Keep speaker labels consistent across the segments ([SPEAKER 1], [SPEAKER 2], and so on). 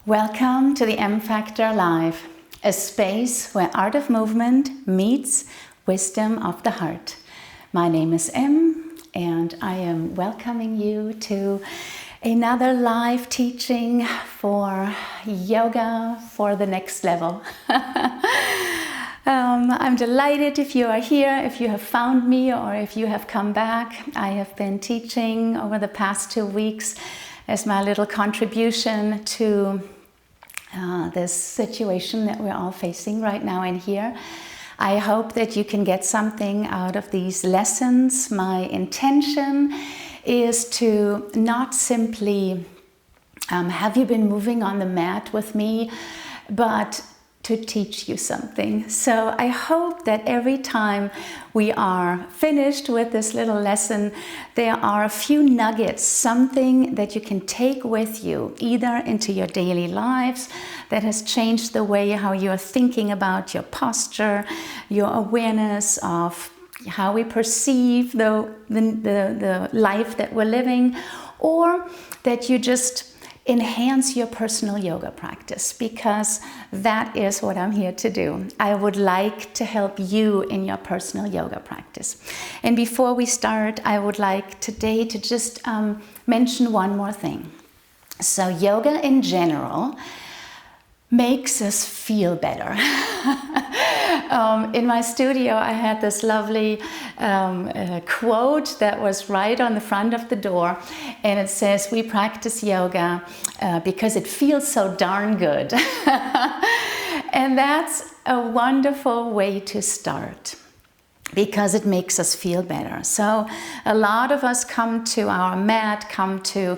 [SPEAKER 1] Welcome to the M Factor Live, a space where art of movement meets wisdom of the heart. My name is Emme, and I am welcoming you to another live teaching for yoga for the next level. I'm delighted if you are here, if you have found me, or if you have come back. I have been teaching over the past 2 weeks as my little contribution to this situation that we're all facing right now in here. I hope that you can get something out of these lessons. My intention is to not simply have you been moving on the mat with me, but to teach you something. So I hope that every time we are finished with this little lesson, there are a few nuggets, something that you can take with you, either into your daily lives that has changed the way how you are thinking about your posture, your awareness of how we perceive the life that we're living, or that you just enhance your personal yoga practice, because that is what I'm here to do. I would like to help you in your personal yoga practice. And before we start, I would like today to just mention one more thing. So yoga in general makes us feel better. In my studio, I had this lovely quote that was right on the front of the door, and it says, "We practice yoga because it feels so darn good." And that's a wonderful way to start, because it makes us feel better. So a lot of us come to our mat, come to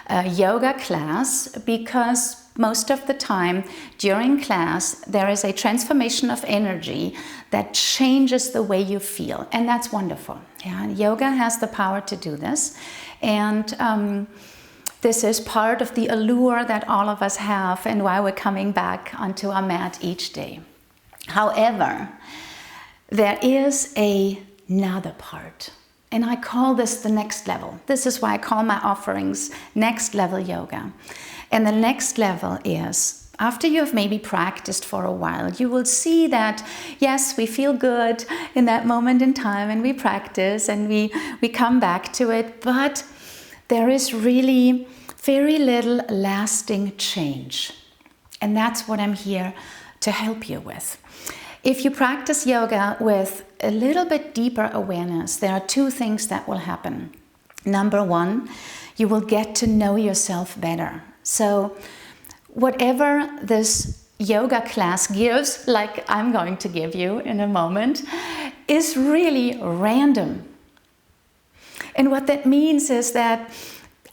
[SPEAKER 1] a yoga class, because most of the time during class there is a transformation of energy that changes the way you feel, and that's wonderful. Yeah, and yoga has the power to do this, and this is part of the allure that all of us have, and why we're coming back onto our mat each day. However, there is another part, and I call this the next level. This is why I call my offerings next level yoga. And the next level is, after you have maybe practiced for a while, you will see that, yes, we feel good in that moment in time, and we practice and we come back to it, but there is really very little lasting change. And that's what I'm here to help you with. If you practice yoga with a little bit deeper awareness, there are 2 things that will happen. Number 1, you will get to know yourself better. So whatever this yoga class gives, like I'm going to give you in a moment, is really random. And what that means is that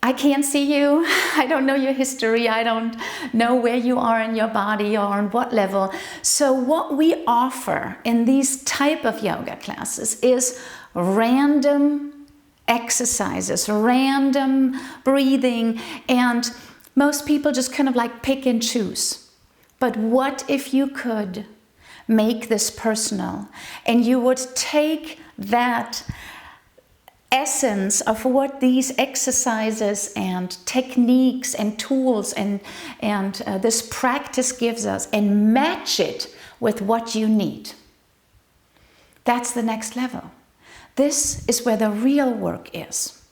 [SPEAKER 1] I can't see you, I don't know your history, I don't know where you are in your body or on what level. So what we offer in these type of yoga classes is random exercises, random breathing, and most people just kind of like pick and choose. But what if you could make this personal, and you would take that essence of what these exercises and techniques and tools and this practice gives us, and match it with what you need? That's the next level. This is where the real work is.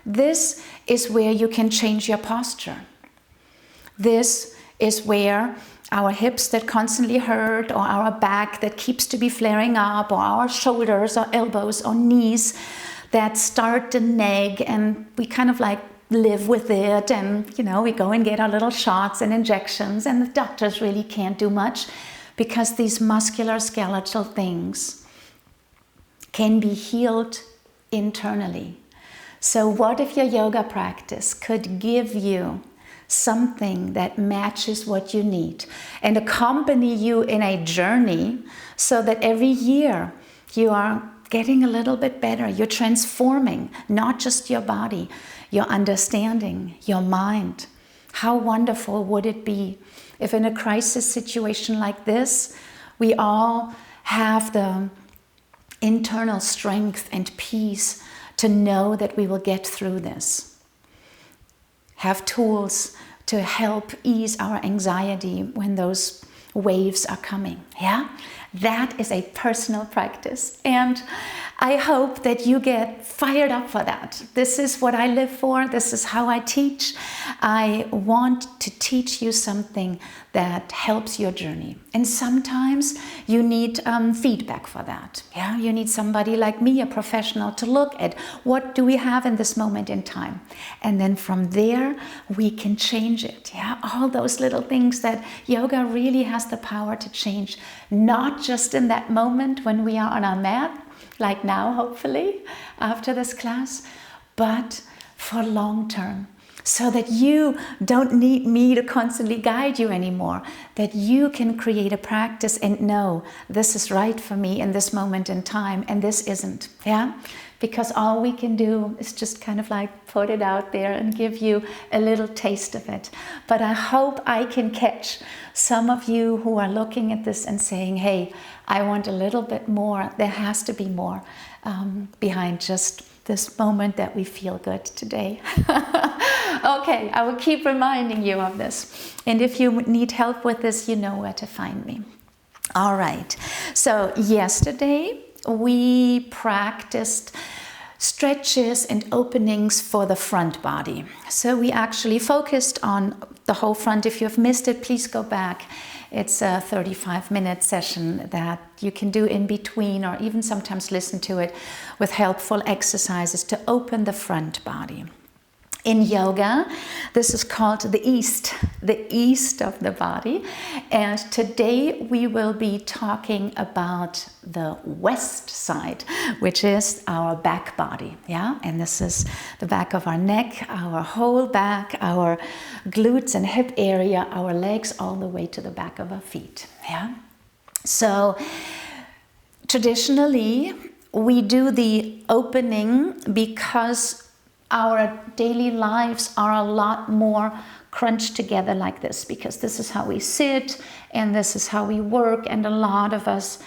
[SPEAKER 1] This is where you can change your posture. This is where our hips that constantly hurt, or our back that keeps to be flaring up, or our shoulders or elbows or knees that start to nag, and we kind of like live with it, and we go and get our little shots and injections, and the doctors really can't do much, because these muscular skeletal things can be healed internally. So what if your yoga practice could give you something that matches what you need, and accompany you in a journey, so that every year you are getting a little bit better, you're transforming not just your body, your understanding, your mind. How wonderful would it be if in a crisis situation like this, we all have the internal strength and peace to know that we will get through this. Have tools to help ease our anxiety when those waves are coming. Yeah, that is a personal practice, and I hope that you get fired up for that. This is what I live for. This is how I teach. I want to teach you something that helps your journey. And sometimes you need feedback for that. Yeah, you need somebody like me, a professional, to look at what do we have in this moment in time. And then from there, we can change it. Yeah, all those little things that yoga really has the power to change, not just in that moment when we are on our mat, like now, hopefully, after this class, but for long term, so that you don't need me to constantly guide you anymore, that you can create a practice and know this is right for me in this moment in time and this isn't. Yeah, because all we can do is just kind of like put it out there and give you a little taste of it. But I hope I can catch some of you who are looking at this and saying, hey, I want a little bit more. There has to be more behind just this moment that we feel good today. Okay, I will keep reminding you of this. And if you need help with this, you know where to find me. All right. So yesterday we practiced stretches and openings for the front body. So we actually focused on the whole front. If you've missed it, please go back. It's a 35-minute session that you can do in between, or even sometimes listen to it with helpful exercises to open the front body. In yoga, this is called the east of the body. And today we will be talking about the west side, which is our back body. Yeah, and this is the back of our neck, our whole back, our glutes and hip area, our legs, all the way to the back of our feet. Yeah. So traditionally, we do the opening because our daily lives are a lot more crunched together like this, because this is how we sit and this is how we work, and a lot of us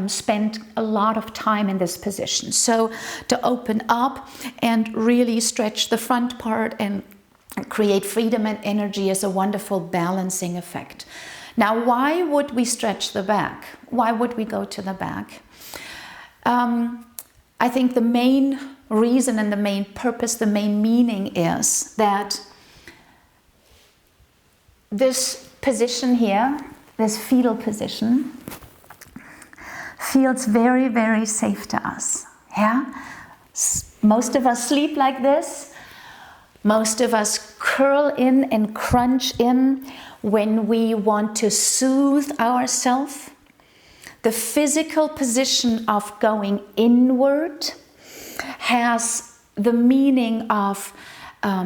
[SPEAKER 1] spend a lot of time in this position. So to open up and really stretch the front part and create freedom and energy is a wonderful balancing effect. Now, why would we stretch the back? Why would we go to the back? I think the main reason and the main purpose, the main meaning is that this position here, this fetal position, feels very, very safe to us. Yeah? Most of us sleep like this. Most of us curl in and crunch in when we want to soothe ourselves. The physical position of going inward has the meaning of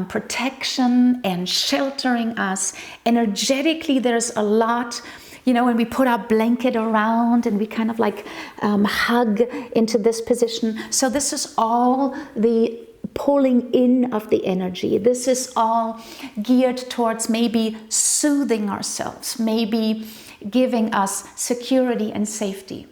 [SPEAKER 1] protection and sheltering us. Energetically, there's a lot, you know, when we put our blanket around and we kind of like hug into this position. So this is all the pulling in of the energy. This is all geared towards maybe soothing ourselves, maybe giving us security and safety.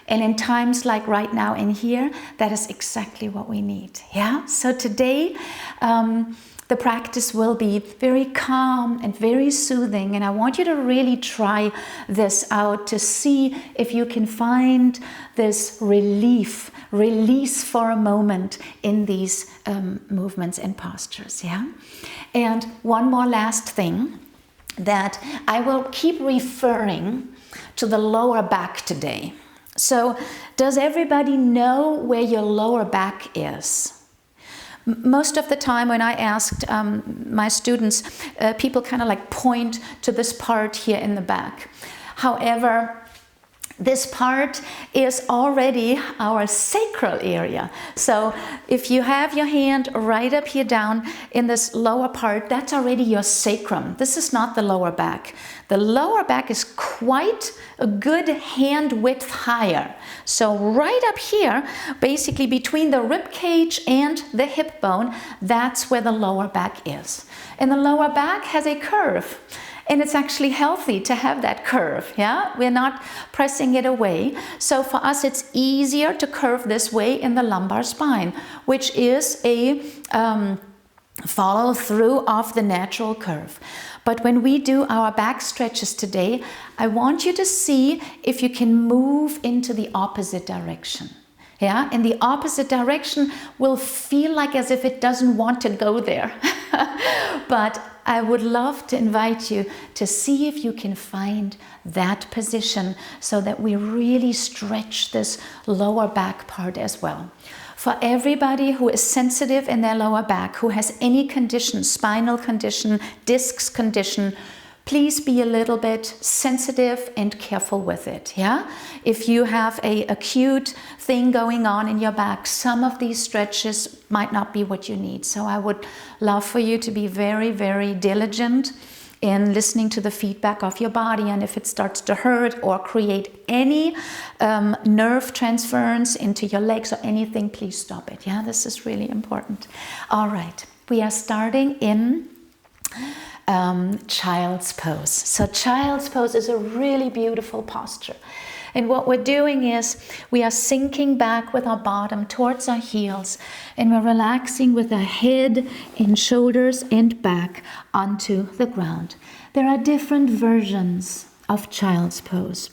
[SPEAKER 1] And in times like right now in here, that is exactly what we need. Yeah. So today, the practice will be very calm and very soothing. And I want you to really try this out to see if you can find this release for a moment in these movements and postures. Yeah. And one more last thing, that I will keep referring to the lower back today. So does everybody know where your lower back is? Most of the time when I asked my students, people kind of like point to this part here in the back. However, this part is already our sacral area. So if you have your hand right up here down in this lower part, that's already your sacrum. This is not the lower back. The lower back is quite a good hand width higher. So right up here, basically between the rib cage and the hip bone, that's where the lower back is. And the lower back has a curve. And it's actually healthy to have that curve, yeah? We're not pressing it away. So for us, it's easier to curve this way in the lumbar spine, which is a follow through of the natural curve. But when we do our back stretches today, I want you to see if you can move into the opposite direction. Yeah, and the opposite direction will feel like as if it doesn't want to go there. But I would love to invite you to see if you can find that position so that we really stretch this lower back part as well. For everybody who is sensitive in their lower back, who has any condition, spinal condition, discs condition, please be a little bit sensitive and careful with it, yeah? If you have an acute thing going on in your back, some of these stretches might not be what you need. So I would love for you to be very, very diligent in listening to the feedback of your body, and if it starts to hurt or create any nerve transference into your legs or anything, please stop it. Yeah, this is really important. All right, we are starting in child's pose. So child's pose is a really beautiful posture. And what we're doing is we are sinking back with our bottom towards our heels, and we're relaxing with our head and shoulders and back onto the ground. There are different versions of child's pose.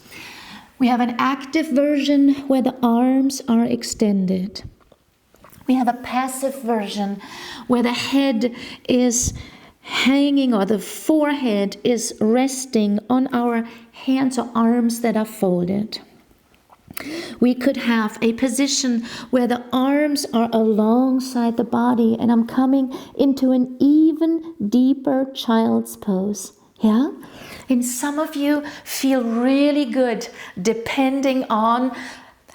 [SPEAKER 1] We have an active version where the arms are extended. We have a passive version where the head is hanging, or the forehead is resting on our hands or arms that are folded. We could have a position where the arms are alongside the body, and I'm coming into an even deeper child's pose. Yeah? And some of you feel really good depending on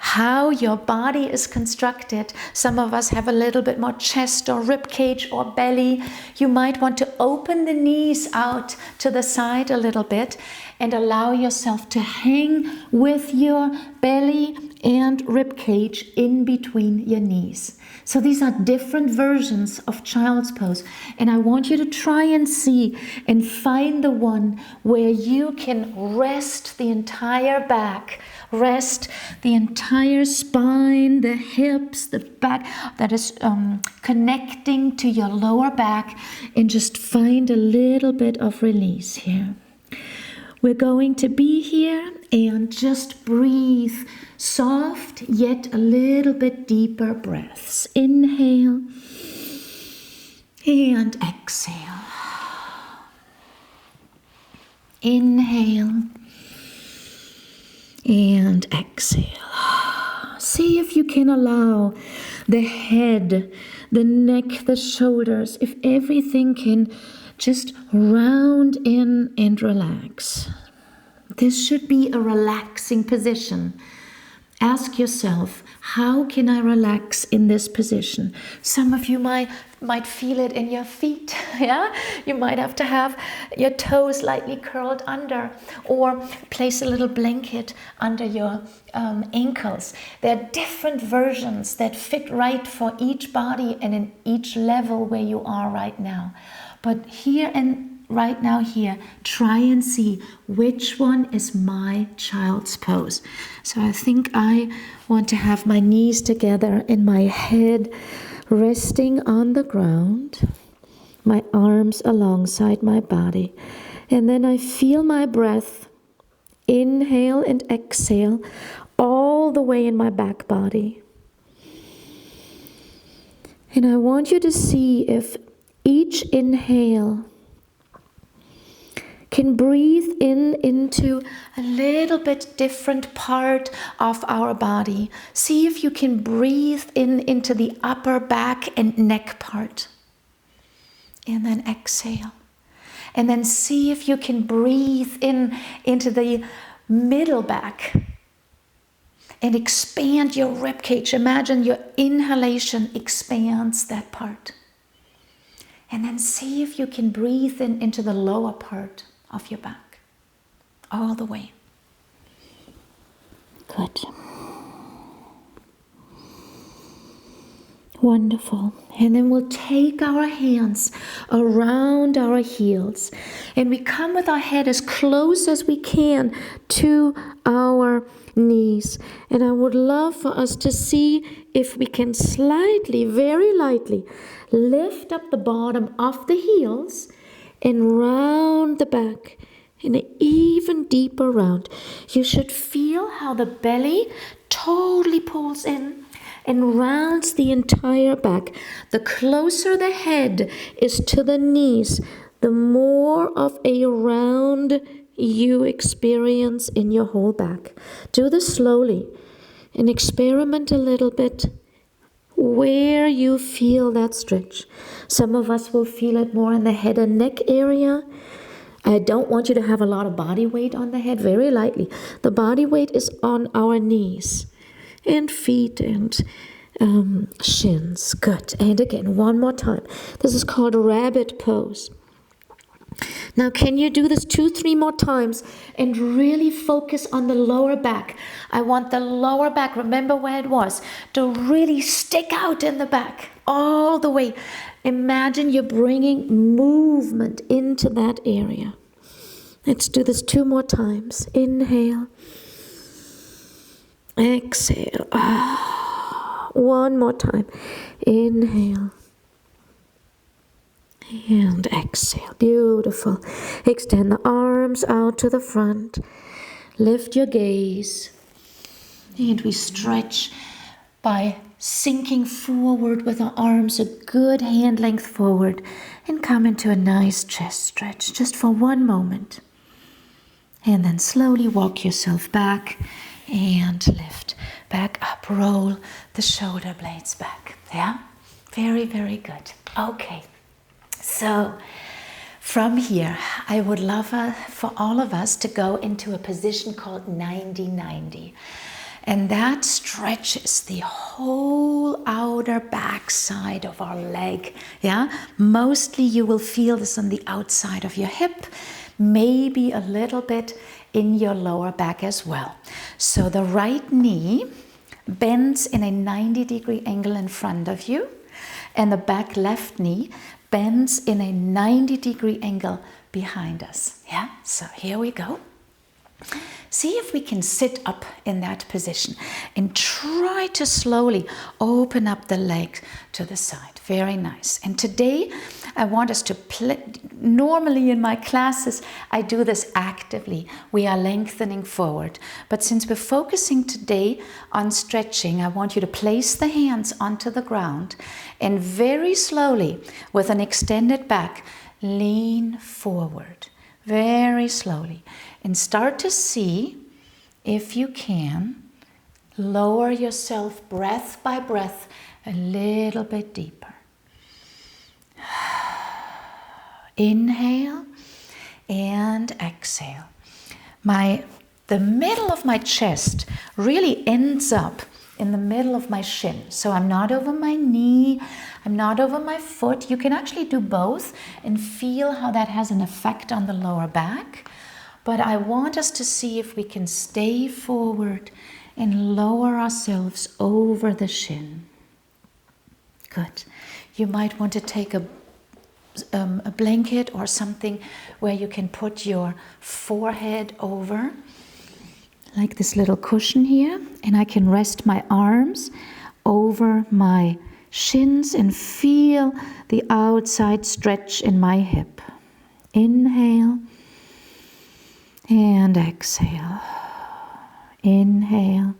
[SPEAKER 1] how your body is constructed. Some of us have a little bit more chest or rib cage or belly. You might want to open the knees out to the side a little bit and allow yourself to hang with your belly and rib cage in between your knees. So these are different versions of child's pose, and I want you to try and see and find the one where you can rest the entire back, rest the entire spine, the hips, the back that is connecting to your lower back, and just find a little bit of release here. We're going to be here and just breathe soft yet a little bit deeper breaths. Inhale and exhale. Inhale and exhale. See if you can allow the head, the neck, the shoulders, if everything can just round in and relax. This should be a relaxing position. Ask yourself, how can I relax in this position? Some of you might feel it in your feet. Yeah, you might have to have your toes lightly curled under, or place a little blanket under your ankles. There are different versions that fit right for each body and in each level where you are right now. But here and right now here, try and see which one is my child's pose. So I think I want to have my knees together and my head resting on the ground, my arms alongside my body. And then I feel my breath, inhale and exhale, all the way in my back body. And I want you to see if each inhale can breathe into a little bit different part of our body. See if you can breathe into the upper back and neck part. And then exhale. And then see if you can breathe into the middle back and expand your rib cage. Imagine your inhalation expands that part. And then see if you can breathe into the lower part of your back, all the way. Good. Wonderful. And then we'll take our hands around our heels, and we come with our head as close as we can to our knees. And I would love for us to see if we can slightly, very lightly, lift up the bottom of the heels
[SPEAKER 2] and round the back in an even deeper round. You should feel how the belly totally pulls in and rounds the entire back. The closer the head is to the knees, the more of a round you experience in your whole back. Do this slowly and experiment a little bit where you feel that stretch. Some of us will feel it more in the head and neck area. I don't want you to have a lot of body weight on the head, very lightly. The body weight is on our knees and feet and shins. Good. And again, one more time. This is called rabbit pose. Now, can you do this 2-3 more times and really focus on the lower back? I want the lower back, remember where it was, to really stick out in the back all the way. Imagine you're bringing movement into that area. Let's do this 2 more times. Inhale. Exhale. One more time. Inhale. And exhale. Beautiful. Extend the arms out to the front. Lift your gaze. And we stretch by sinking forward with our arms a good hand length forward and come into a nice chest stretch just for 1 moment. And then slowly walk yourself back and lift back up. Roll the shoulder blades back. Yeah? Very, very good. Okay. So from here, I would love for all of us to go into a position called 90-90. And that stretches the whole outer back side of our leg. Yeah, mostly you will feel this on the outside of your hip, maybe a little bit in your lower back as well. So the right knee bends in a 90-degree angle in front of you, and the back left knee bends in a 90-degree angle behind us. Yeah, so here we go. See if we can sit up in that position and try to slowly open up the legs to the side. Very nice. And today I want us to play. Normally in my classes I do this actively. We are lengthening forward. But since we're focusing today on stretching, I want you to place the hands onto the ground and very slowly with an extended back, lean forward. Very slowly. And start to see if you can lower yourself breath by breath a little bit deeper. Inhale and exhale. The middle of my chest really ends up in the middle of my shin. So I'm not over my knee, I'm not over my foot. You can actually do both and feel how that has an effect on the lower back. But I want us to see if we can stay forward and lower ourselves over the shin. Good. You might want to take a blanket or something where you can put your forehead over, like this little cushion here, and I can rest my arms over my shins and feel the outside stretch in my hip. Inhale and exhale. Inhale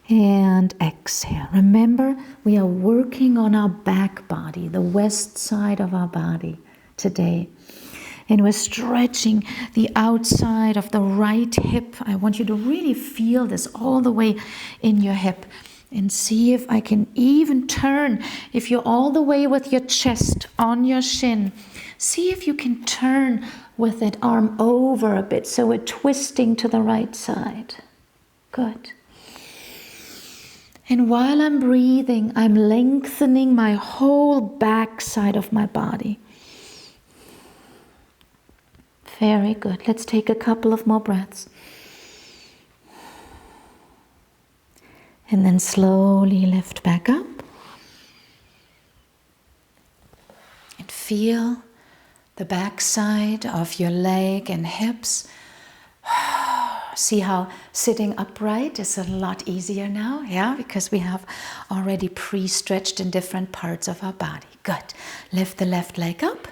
[SPEAKER 2] and exhale. Remember, we are working on our back body, the west side of our body today. And we're stretching the outside of the right hip. I want you to really feel this all the way in your hip. And see if I can even turn, if you're all the way with your chest on your shin, see if you can turn with that arm over a bit so we're twisting to the right side. Good. And while I'm breathing, I'm lengthening my whole back side of my body. Very good. Let's take a couple of more breaths. And then slowly lift back up. And feel the back side of your leg and hips. See how sitting upright is a lot easier now, yeah? Because we have already pre-stretched in different parts of our body. Good. Lift the left leg up.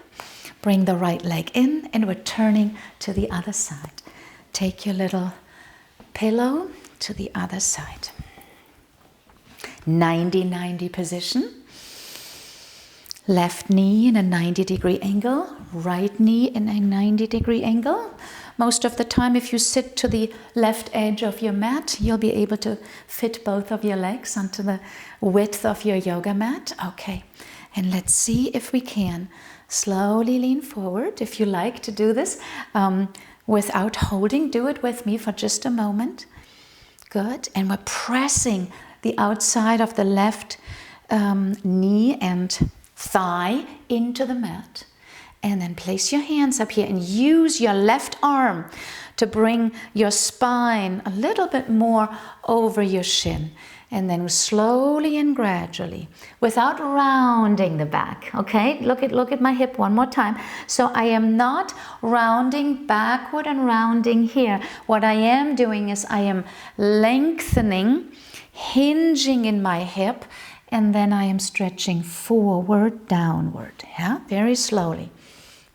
[SPEAKER 1] Bring the right leg in, and we're turning to the other side. Take your little pillow to the other side. 90-90 position. Left knee in a 90-degree angle, right knee in a 90-degree angle. Most of the time, if you sit to the left edge of your mat, you'll be able to fit both of your legs onto the width of your yoga mat. Okay, and let's see if we can slowly lean forward. If you like to do this without holding, do it with me for just a moment. Good, and we're pressing the outside of the left knee and thigh into the mat. And then place your hands up here and use your left arm to bring your spine a little bit more over your shin. And then slowly and gradually, without rounding the back, okay? Look at my hip one more time. So I am not rounding backward and rounding here. What I am doing is I am lengthening, hinging in my hip, and then I am stretching forward, downward, yeah? Very slowly.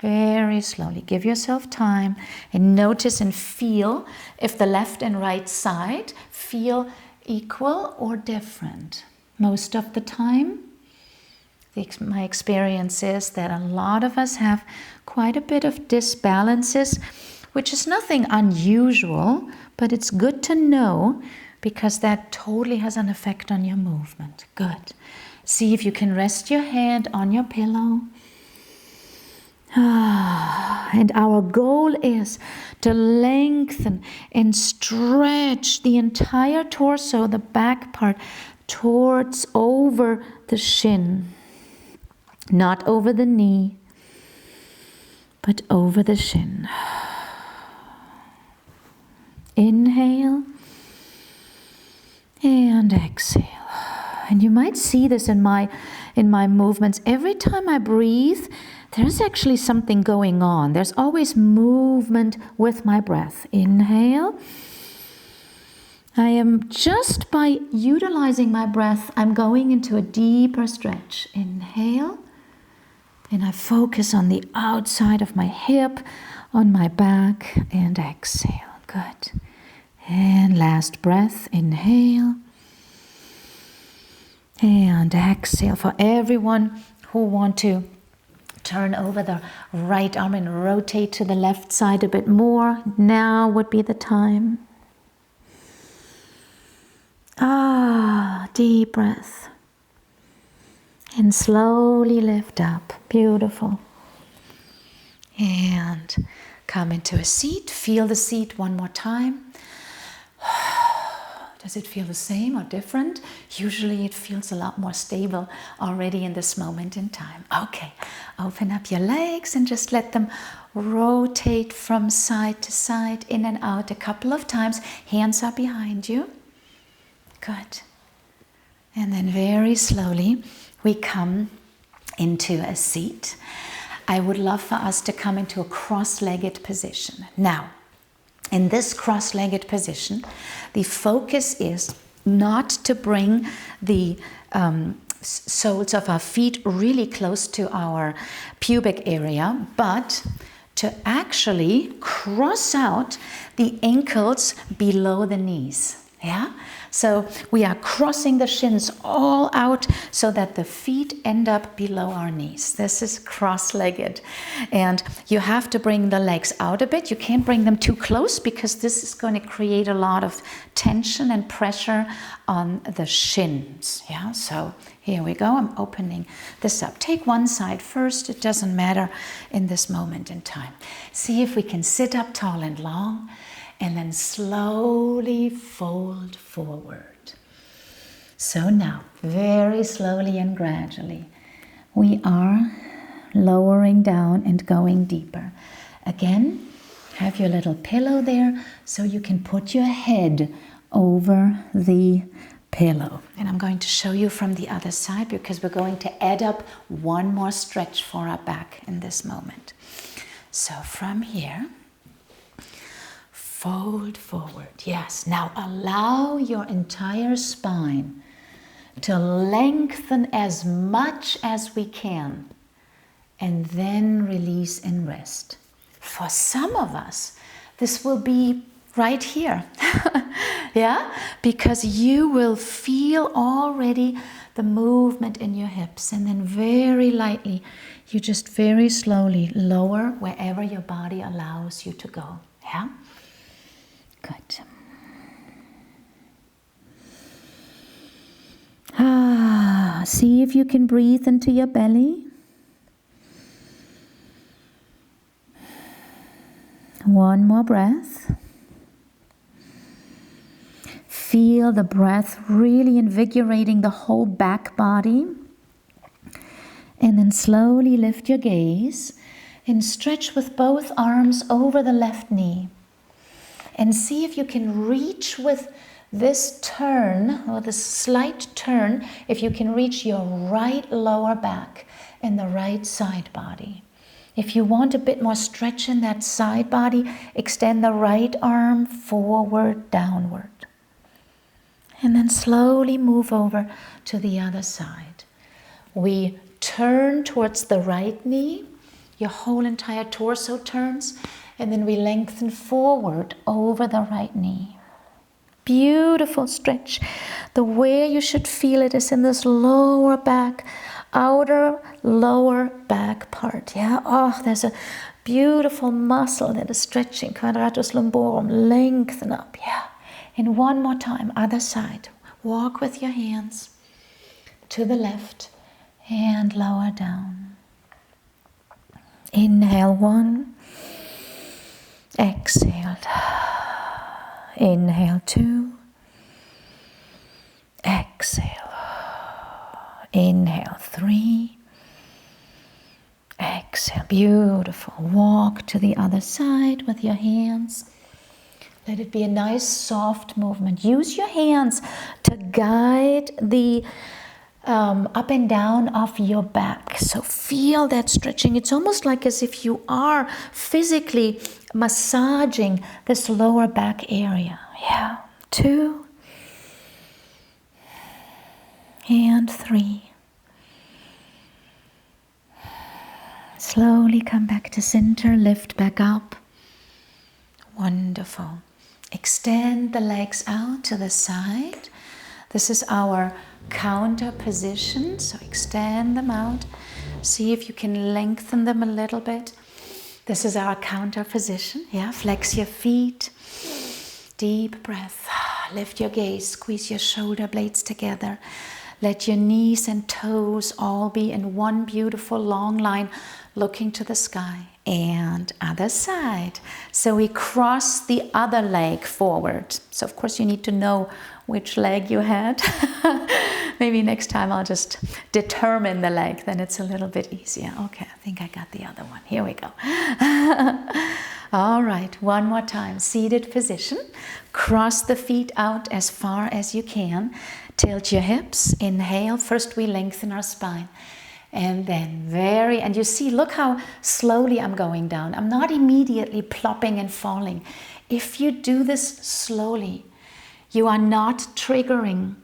[SPEAKER 1] Very slowly. Give yourself time and notice and feel if the left and right side feel equal or different. Most of the time, my experience is that a lot of us have quite a bit of disbalances, which is nothing unusual, but it's good to know because that totally has an effect on your movement. Good. See if you can rest your hand on your pillow. And our goal is to lengthen and stretch the entire torso, the back part, towards over the shin. Not over the knee, but over the shin. Inhale and exhale. And you might see this in my movements. Every time I breathe, there's actually something going on. There's always movement with my breath. Inhale. I am just by utilizing my breath, I'm going into a deeper stretch. Inhale. And I focus on the outside of my hip, on my back, and exhale. Good. And last breath. Inhale. And exhale. For everyone who want to turn over the right arm and rotate to the left side a bit more, now would be the time. Deep breath. And slowly lift up. Beautiful. And come into a seat. Feel the seat one more time. Does it feel the same or different? Usually it feels a lot more stable already in this moment in time. Okay, open up your legs and just let them rotate from side to side, in and out a couple of times. Hands are behind you. Good. And then very slowly we come into a seat. I would love for us to come into a cross-legged position. Now, in this cross-legged position, the focus is not to bring the soles of our feet really close to our pubic area, but to actually cross out the ankles below the knees. Yeah? So we are crossing the shins all out so that the feet end up below our knees. This is cross-legged. And you have to bring the legs out a bit. You can't bring them too close because this is going to create a lot of tension and pressure on the shins. Yeah, so here we go. I'm opening this up. Take one side first. It doesn't matter in this moment in time. See if we can sit up tall and long. And then slowly fold forward. So now, very slowly and gradually, we are lowering down and going deeper. Again, have your little pillow there so you can put your head over the pillow. And I'm going to show you from the other side because we're going to add up one more stretch for our back in this moment. So from here, fold forward. Yes. Now allow your entire spine to lengthen as much as we can and then release and rest. For some of us, this will be right here. Yeah, because you will feel already the movement in your hips, and then very lightly you just very slowly lower wherever your body allows you to go. Yeah, good. See if you can breathe into your belly. One more breath. Feel the breath really invigorating the whole back body. And then slowly lift your gaze and stretch with both arms over the left knee. And see if you can reach with this turn, or this slight turn, if you can reach your right lower back and the right side body. If you want a bit more stretch in that side body, extend the right arm forward, downward. And then slowly move over to the other side. We turn towards the right knee, your whole entire torso turns, and then we lengthen forward over the right knee. Beautiful stretch. The way you should feel it is in this lower back, outer lower back part. Yeah. Oh, there's a beautiful muscle that is stretching. Quadratus lumborum. Lengthen up. Yeah. And one more time, other side. Walk with your hands to the left and lower down. Inhale 1. Exhale. Inhale 2. Exhale. Inhale 3. Exhale. Beautiful. Walk to the other side with your hands. Let it be a nice soft movement. Use your hands to guide the up and down of your back. So feel that stretching. It's almost like as if you are physically massaging this lower back area. Yeah. 2 and 3. Slowly come back to center. Lift back up. Wonderful. Extend the legs out to the side. This is our counter position. So extend them out. See if you can lengthen them a little bit. This is our counter position. Yeah, flex your feet. Deep breath. Lift your gaze. Squeeze your shoulder blades together. Let your knees and toes all be in one beautiful long line, looking to the sky. And other side. So we cross the other leg forward. So of course you need to know which leg you had. Maybe next time I'll just determine the leg, then it's a little bit easier. Okay, I think I got the other one. Here we go. All right, one more time. Seated position. Cross the feet out as far as you can. Tilt your hips. Inhale. First we lengthen our spine. And then and you see, look how slowly I'm going down. I'm not immediately plopping and falling. If you do this slowly, you are not triggering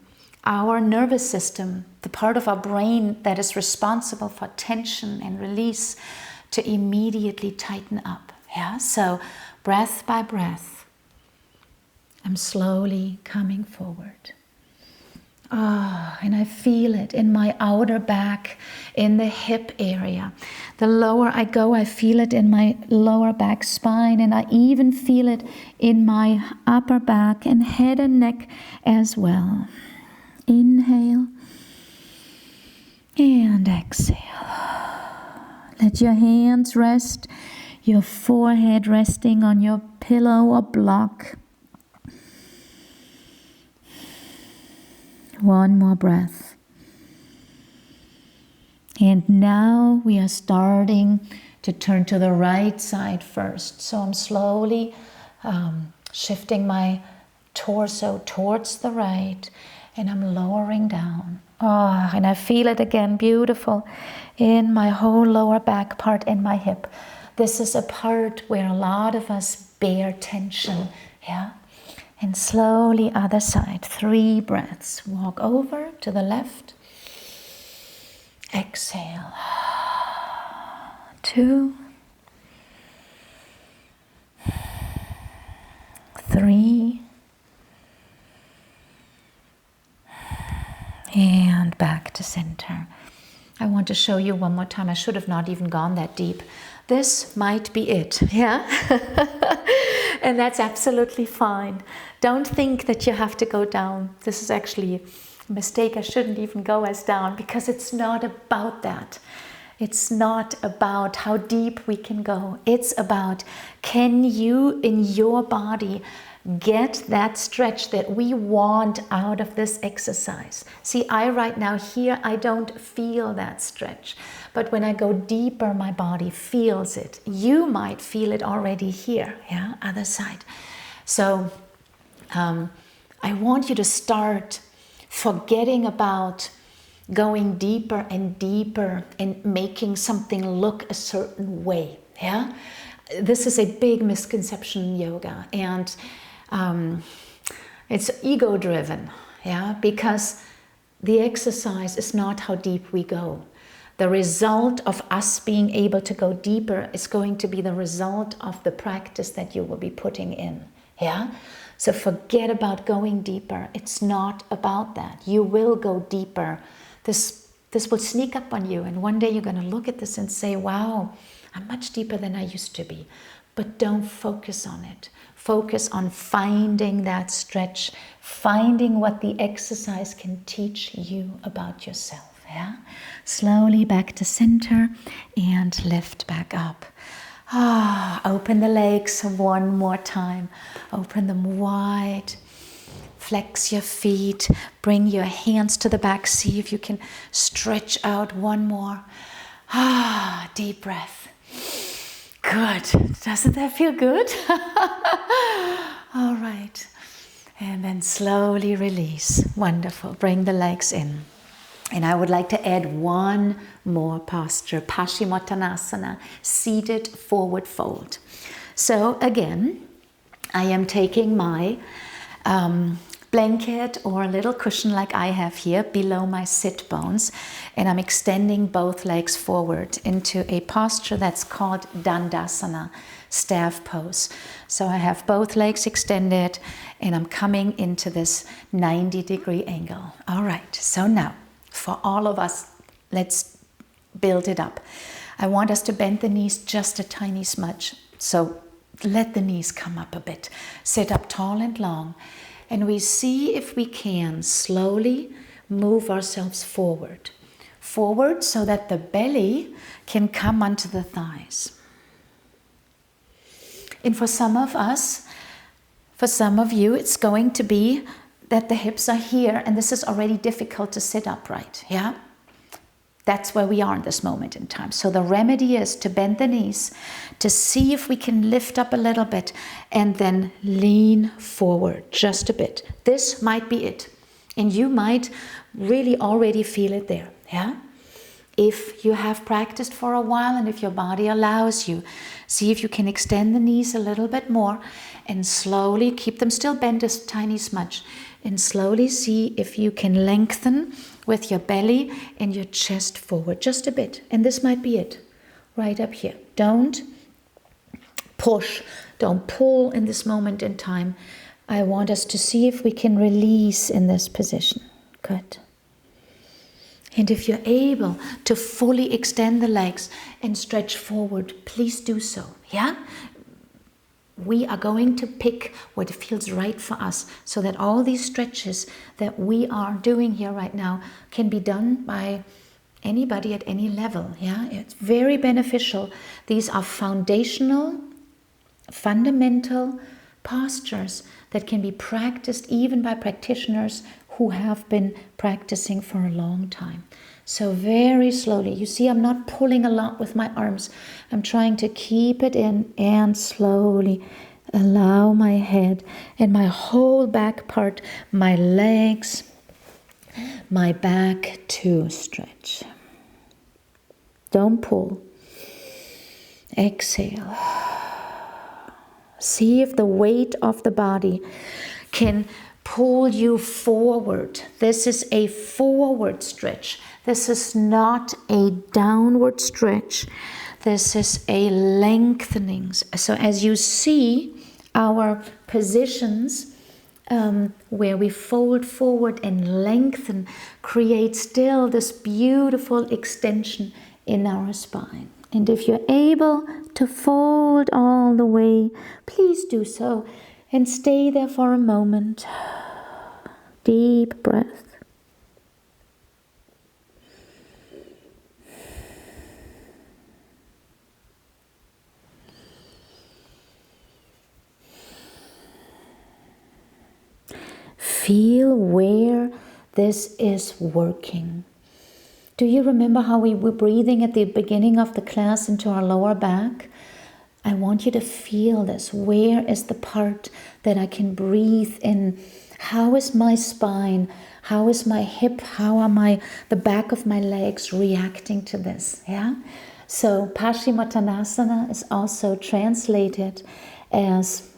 [SPEAKER 1] our nervous system, the part of our brain that is responsible for tension and release, to immediately tighten up. Yeah, so breath by breath, I'm slowly coming forward. And I feel it in my outer back, in the hip area. The lower I go, I feel it in my lower back spine, and I even feel it in my upper back and head and neck as well. Inhale and exhale. Let your hands rest, your forehead resting on your pillow or block. One more breath. And now we are starting to turn to the right side first. So I'm slowly shifting my torso towards the right, and I'm lowering down. And I feel it again, beautiful, in my whole lower back part and my hip. This is a part where a lot of us bear tension, yeah? And slowly other side, 3 breaths. Walk over to the left. Exhale.
[SPEAKER 2] 2, 3, and back to center. I want to show you one more time. I should have not even gone that deep. This might be it, yeah? And that's absolutely fine. Don't think that you have to go down. This is actually a mistake. I shouldn't even go as down, because it's not about that. It's not about how deep we can go. It's about, can you in your body get that stretch that we want out of this exercise? See, right now here, I don't feel that stretch. But when I go deeper, my body feels it. You might feel it already here, yeah, other side. So I want you to start forgetting about going deeper and deeper and making something look a certain way, yeah? This is a big misconception in yoga, and it's ego-driven, yeah? Because the exercise is not how deep we go. The result of us being able to go deeper is going to be the result of the practice that you will be putting in, yeah? So forget about going deeper. It's not about that. You will go deeper. This will sneak up on you, and one day you're going to look at this and say, wow, I'm much deeper than I used to be. But don't focus on it. Focus on finding that stretch, finding what the exercise can teach you about yourself. Yeah? Slowly back to center and lift back up. Open the legs one more time. Open them wide. Flex your feet. Bring your hands to the back. See if you can stretch out one more. Deep breath. Good. Doesn't that feel good? All right. And then slowly release. Wonderful. Bring the legs in. And I would like to add one more posture, Paschimottanasana, seated forward fold. So again, I am taking my blanket or a little cushion like I have here below my sit bones, and I'm extending both legs forward into a posture that's called Dandasana, staff pose. So I have both legs extended, and I'm coming into this 90-degree angle. All right, so now, for all of us, let's build it up. I want us to bend the knees just a tiny smudge. So let the knees come up a bit. Sit up tall and long. And we see if we can slowly move ourselves forward. Forward so that the belly can come onto the thighs. And for some of us, for some of you, it's going to be that the hips are here, and this is already difficult to sit upright, yeah? That's where we are in this moment in time. So the remedy is to bend the knees, to see if we can lift up a little bit, and then lean forward just a bit. This might be it. And you might really already feel it there, yeah? If you have practiced for a while and if your body allows you, see if you can extend the knees a little bit more and slowly keep them still bent a tiny smudge. And slowly see if you can lengthen with your belly and your chest forward just a bit. And this might be it, right up here. Don't push, don't pull in this moment in time. I want us to see if we can release in this position. Good. And if you're able to fully extend the legs and stretch forward, please do so, yeah? We are going to pick what feels right for us so that all these stretches that we are doing here right now can be done by anybody at any level. Yeah, it's very beneficial. These are foundational, fundamental postures that can be practiced even by practitioners who have been practicing for a long time. So very slowly, you see I'm not pulling a lot with my arms. I'm trying to keep it in and slowly allow my head and my whole back part, my legs, my back to stretch. Don't pull. Exhale. See if the weight of the body can pull you forward. This is a forward stretch. This is not a downward stretch. this is a lengthening. So as you see, our positions where we fold forward and lengthen create still this beautiful extension in our spine. And if you're able to fold all the way, please do so and stay there for a moment. Deep breath. Feel where this is working. Do you remember how we were breathing at the beginning of the class into our lower back? I want you to feel this. Where is the part that I can breathe in? How is my spine? How is my hip? How are the back of my legs reacting to this? Yeah. So Paschimottanasana is also translated as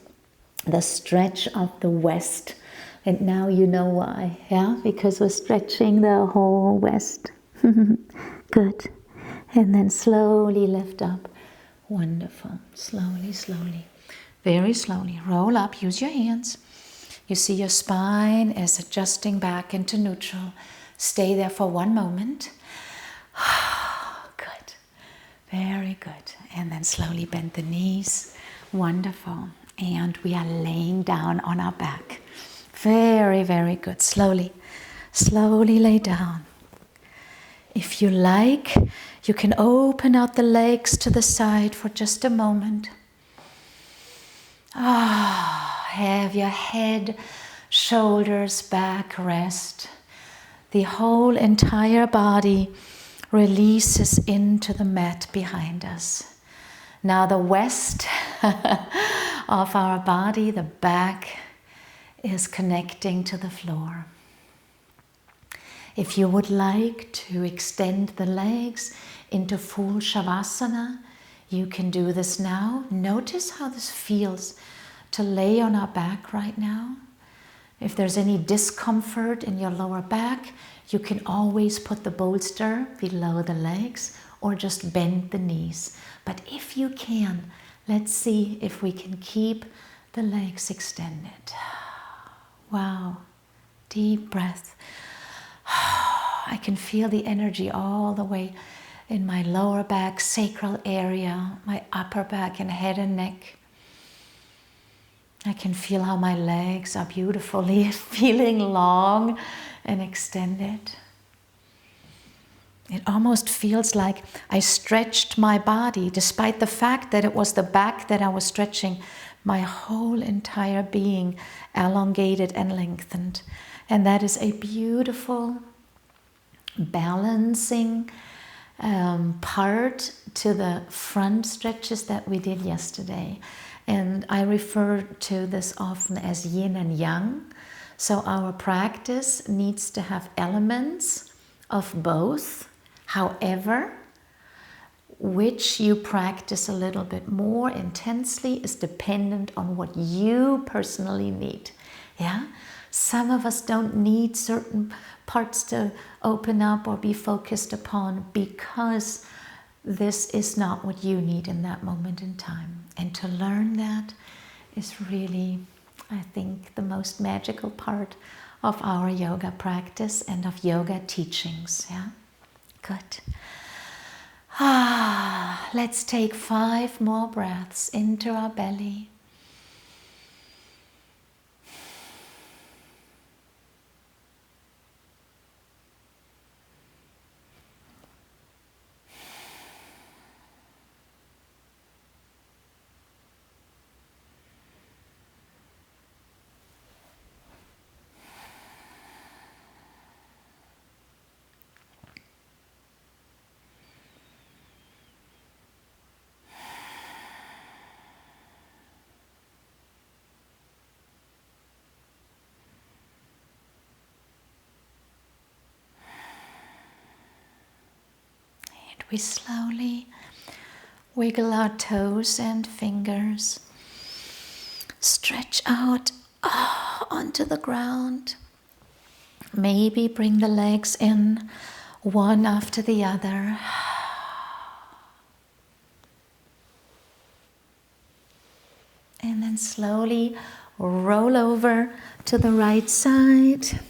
[SPEAKER 2] the stretch of the west. And now you know why, yeah? Because we're stretching the whole west. Good. And then slowly lift up. Wonderful. Slowly, slowly. Very slowly. Roll up. Use your hands. You see your spine is adjusting back into neutral. Stay there for one moment. Good. Very good. And then slowly bend the knees. Wonderful. And we are laying down on our back. Very, very good. Slowly, slowly lay down. If you like, you can open out the legs to the side for just a moment. Have your head, shoulders, back rest. The whole entire body releases into the mat behind us. Now the west of our body, the back, is connecting to the floor. If you would like to extend the legs into full Shavasana, you can do this now. Notice how this feels to lay on our back right now. If there's any discomfort in your lower back, you can always put the bolster below the legs or just bend the knees. But if you can, let's see if we can keep the legs extended. Wow, deep breath. I can feel the energy all the way in my lower back, sacral area, my upper back and head and neck. I can feel how my legs are beautifully feeling long and extended. It almost feels like I stretched my body, despite the fact that it was the back that I was stretching. My whole entire being elongated and lengthened. And that is a beautiful balancing part to the front stretches that we did yesterday. And I refer to this often as yin and yang. So our practice needs to have elements of both. However, which you practice a little bit more intensely is dependent on what you personally need. Yeah? Some of us don't need certain parts to open up or be focused upon because this is not what you need in that moment in time. And to learn that is really, I think, the most magical part of our yoga practice and of yoga teachings. Yeah? Good. Let's take 5 more breaths into our belly. We slowly wiggle our toes and fingers, stretch out onto the ground. Maybe bring the legs in one after the other.
[SPEAKER 1] And then slowly roll over to the right side.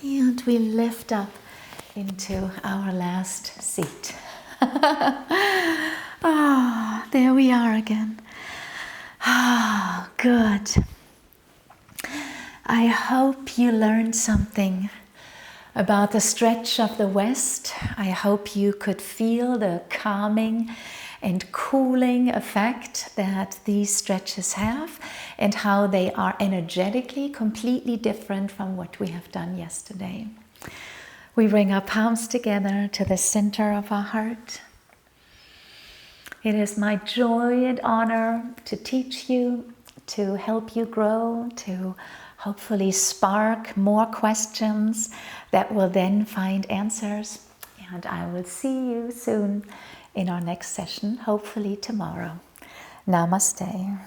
[SPEAKER 1] And we lift up into our last seat. Ah, there we are again. Ah, good. I hope you learned something about the stretch of the West. I hope you could feel the calming and cooling effect that these stretches have and how they are energetically completely different from what we have done yesterday. We bring our palms together to the center of our heart. It is my joy and honor to teach you, to help you grow, to hopefully spark more questions that will then find answers. And I will see you soon in our next session, hopefully tomorrow. Namaste.